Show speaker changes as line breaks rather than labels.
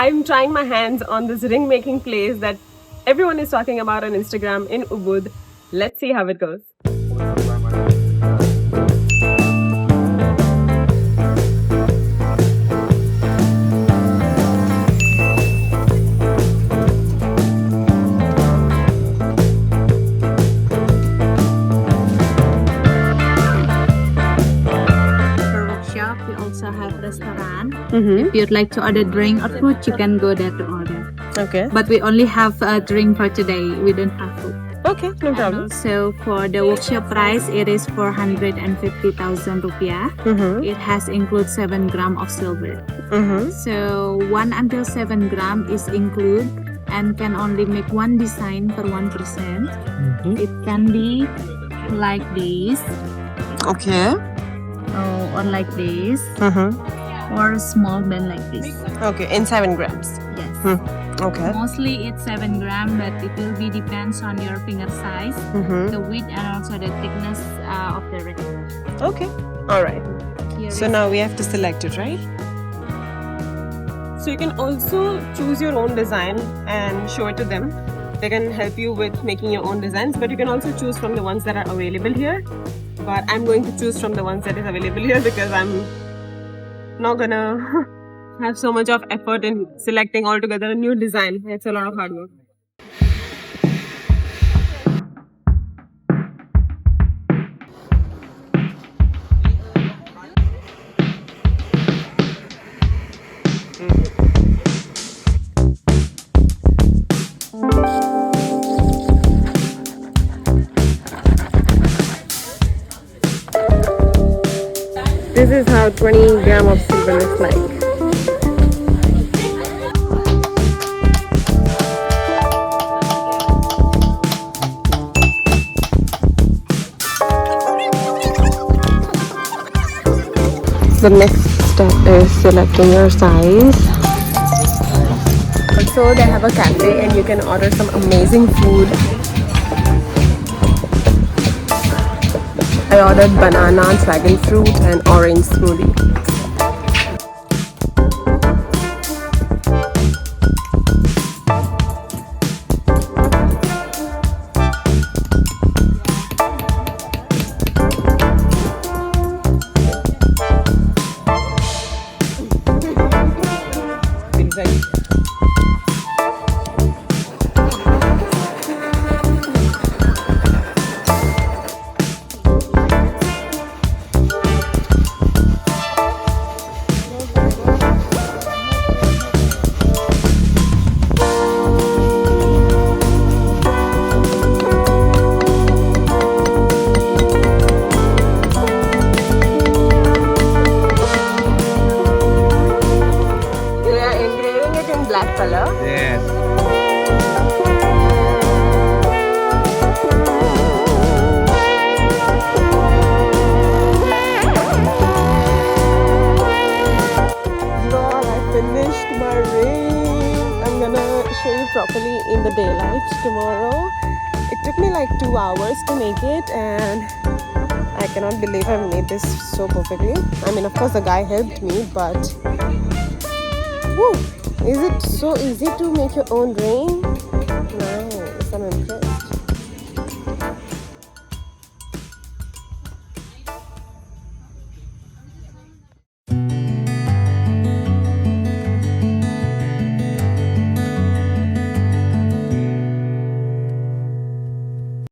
I'm trying my hands on this ring making place that everyone is talking about on Instagram in Ubud. Let's see how it goes.
We also have restaurant. If you'd like to order drink or food, you can go there to order.
Okay.
But we only have a drink for today. We don't have food.
Okay, no problem.
So for the workshop price, it is 450,000 rupiah. It has include 7 gram of silver. So 1 until 7 gram is include and can only make one design per one person. It can be like this.
Okay.
Or like this, or small band like this.
Okay, in 7 grams.
Yes.
Okay.
Mostly it's 7 gram, but it will be depends on your finger size, the width, and also the thickness of the ring.
Okay. All right.
Here
So
is-
now we have to select it, right? So you can also choose your own design and show it to them. They can help you with making your own designs, but you can also choose from the ones that are available here. But I'm going to choose from the ones that is available here because I'm not gonna have so much of effort in selecting altogether a new design. It's a lot of hard work. This is how 20 gram of silver looks like. The next step is selecting your size. Also, they have a cafe and you can order some amazing food. I ordered banana, dragon fruit and orange smoothie. Black color.
Yes.
Lord, I finished my ring. I'm gonna show you properly in the daylight tomorrow. It took me like 2 hours to make it and I cannot believe I made this so perfectly. I mean, of course the guy helped me, but whew, is it so easy to make your own ring? Nice, I'm impressed.